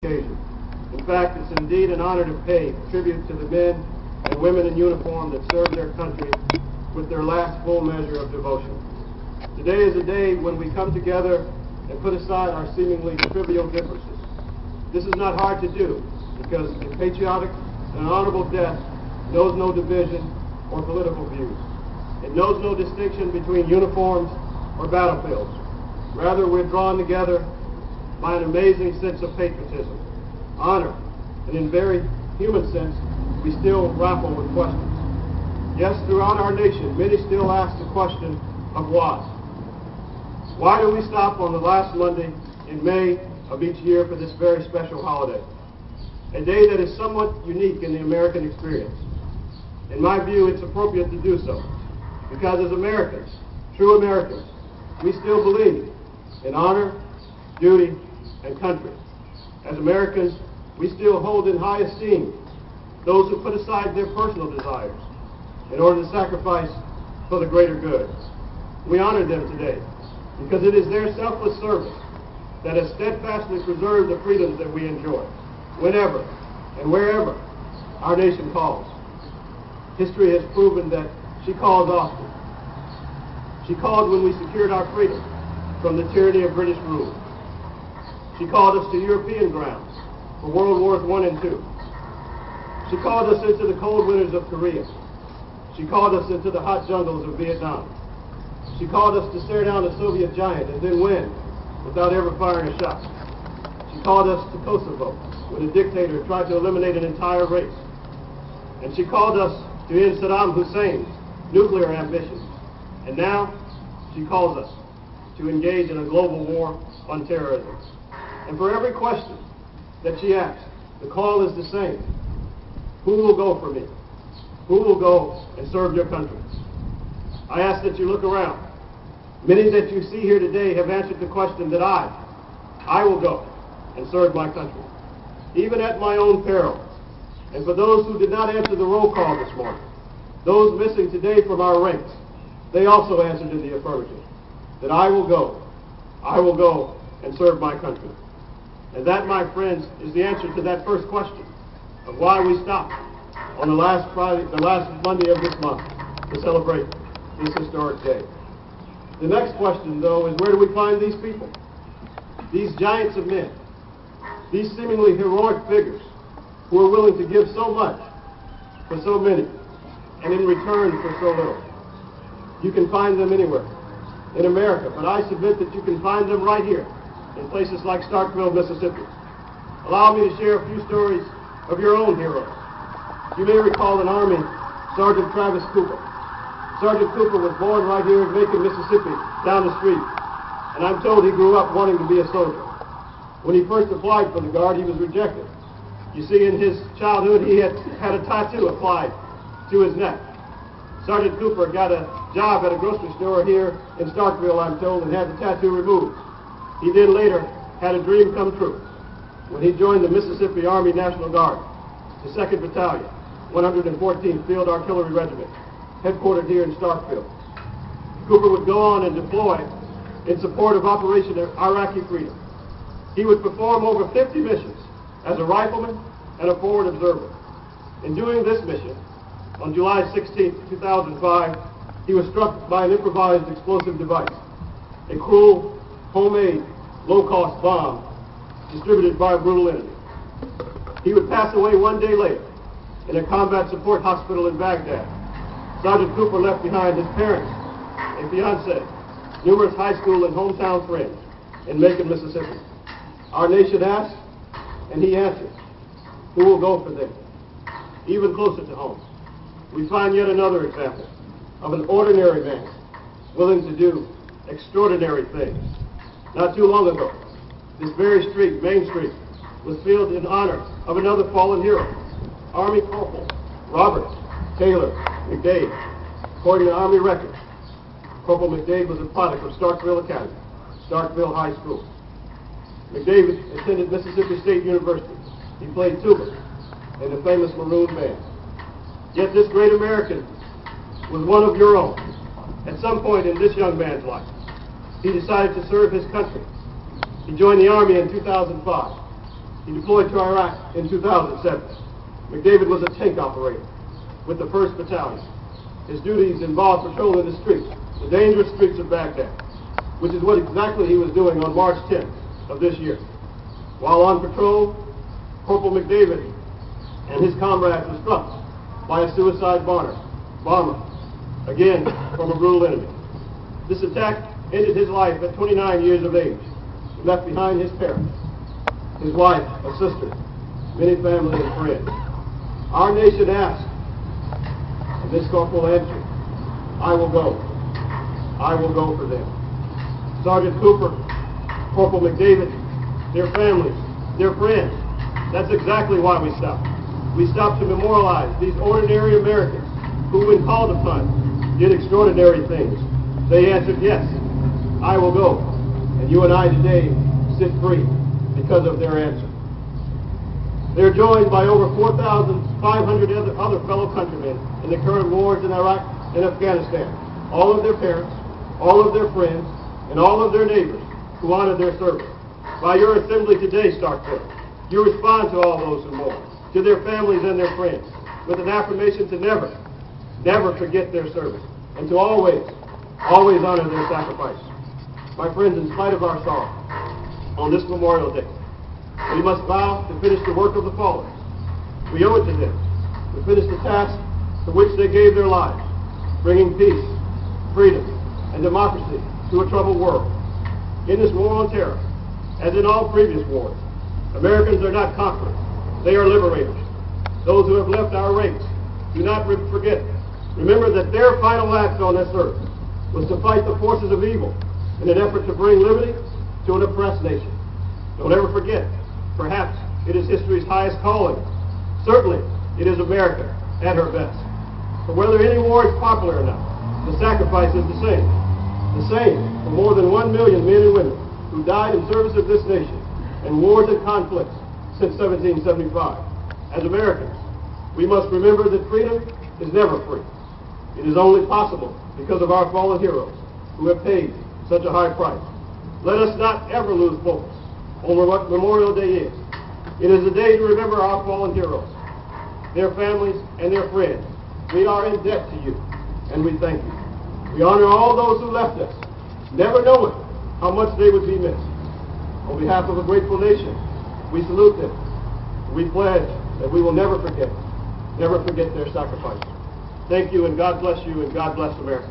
occasion. In fact, it's indeed an honor to pay tribute to the men and women in uniform that serve their country with their last full measure of devotion. Today is a day when we come together and put aside our seemingly trivial differences. This is not hard to do because a patriotic and honorable death knows no division or political views. It knows no distinction between uniforms or battlefields. Rather, we're drawn together by an amazing sense of patriotism, honor, and in very human sense, we still grapple with questions. Yes, throughout our nation, many still ask the question of why. Why do we stop on the last Monday in May of each year for this very special holiday? A day that is somewhat unique in the American experience. In my view, it's appropriate to do so, because as Americans, true Americans, we still believe in honor, duty, and country. As Americans, we still hold in high esteem those who put aside their personal desires in order to sacrifice for the greater good. We honor them today because it is their selfless service that has steadfastly preserved the freedoms that we enjoy, whenever and wherever our nation calls. History has proven that she calls often. She called when we secured our freedom from the tyranny of British rule. She called us to European grounds for World Wars I and II. She called us into the cold winters of Korea. She called us into the hot jungles of Vietnam. She called us to stare down a Soviet giant and then win without ever firing a shot. She called us to Kosovo when a dictator tried to eliminate an entire race. And she called us to end Saddam Hussein's nuclear ambitions. And now she calls us to engage in a global war on terrorism. And for every question that she asks, the call is the same. Who will go for me? Who will go and serve your country? I ask that you look around. Many that you see here today have answered the question that I will go and serve my country, even at my own peril. And for those who did not answer the roll call this morning, those missing today from our ranks, they also answered in the affirmative, that I will go and serve my country. And that, my friends, is the answer to that first question of why we stopped on the last Monday of this month to celebrate this historic day. The next question, though, is where do we find these people? These giants of men, these seemingly heroic figures who are willing to give so much for so many and in return for so little. You can find them anywhere in America, but I submit that you can find them right here in places like Starkville, Mississippi. Allow me to share a few stories of your own heroes. You may recall in Army Sergeant Travis Cooper. Sergeant Cooper was born right here in Macon, Mississippi, down the street, and I'm told he grew up wanting to be a soldier. When he first applied for the Guard, he was rejected. You see, in his childhood, he had a tattoo applied to his neck. Sergeant Cooper got a job at a grocery store here in Starkville, I'm told, and had the tattoo removed. He then later had a dream come true when he joined the Mississippi Army National Guard, the 2nd Battalion, 114th Field Artillery Regiment, headquartered here in Starkville. Cooper would go on and deploy in support of Operation Iraqi Freedom. He would perform over 50 missions as a rifleman and a forward observer. In doing this mission, on July 16, 2005, he was struck by an improvised explosive device, a cruel, homemade, low-cost bomb distributed by a brutal enemy. He would pass away one day later in a combat support hospital in Baghdad. Sergeant Cooper left behind his parents, a fiancée, numerous high school and hometown friends in Macon, Mississippi. Our nation asks, and he answers, who will go for them? Even closer to home, we find yet another example of an ordinary man willing to do extraordinary things. Not too long ago, this very street, Main Street, was filled in honor of another fallen hero, Army Corporal Robert Taylor McDade. According to Army records, Corporal McDade was a product of Starkville Academy, Starkville High School. McDade attended Mississippi State University. He played tuba in the famous Maroon Band. Yet this great American was one of your own. At some point in this young man's life, he decided to serve his country. He joined the Army in 2005. He deployed to Iraq in 2007. McDavid was a tank operator with the 1st Battalion. His duties involved patrolling the streets, the dangerous streets of Baghdad, which is what exactly he was doing on March 10th of this year. While on patrol, Corporal McDavid and his comrades were struck by a suicide bomber, again from a brutal enemy. This attack ended his life at 29 years of age. He left behind his parents, his wife, a sister, many family and friends. Our nation asked, and this corporal answered, I will go. I will go for them. Sergeant Cooper, Corporal McDavid, their families, their friends. That's exactly why we stopped. We stopped to memorialize these ordinary Americans who, when called upon, did extraordinary things. They answered, yes, I will go. And you and I today sit free because of their answer. They're joined by over 4,500 other fellow countrymen in the current wars in Iraq and Afghanistan. All of their parents, all of their friends, and all of their neighbors who honor their service. By your assembly today, Starkville, you respond to all those who mourn, to their families and their friends, with an affirmation to never, never forget their service, and to always, always honor their sacrifice. My friends, in spite of our sorrow, on this Memorial Day, we must vow to finish the work of the fallen. We owe it to them to finish the task for which they gave their lives, bringing peace, freedom, and democracy to a troubled world. In this war on terror, as in all previous wars, Americans are not conquerors, they are liberators. Those who have left our ranks, do not forget. Remember that their final act on this earth was to fight the forces of evil in an effort to bring liberty to an oppressed nation. Don't ever forget, perhaps it is history's highest calling. Certainly, it is America at her best. For whether any war is popular or not, the sacrifice is the same. The same for more than 1 million men and women who died in service of this nation in wars and conflicts since 1775. As Americans, we must remember that freedom is never free. It is only possible because of our fallen heroes who have paid such a high price. Let us not ever lose focus over what Memorial Day is. It is a day to remember our fallen heroes, their families, and their friends. We are in debt to you, and we thank you. We honor all those who left us, never knowing how much they would be missed. On behalf of a grateful nation, we salute them. We pledge that we will never forget their sacrifice. Thank you, and God bless you, and God bless America.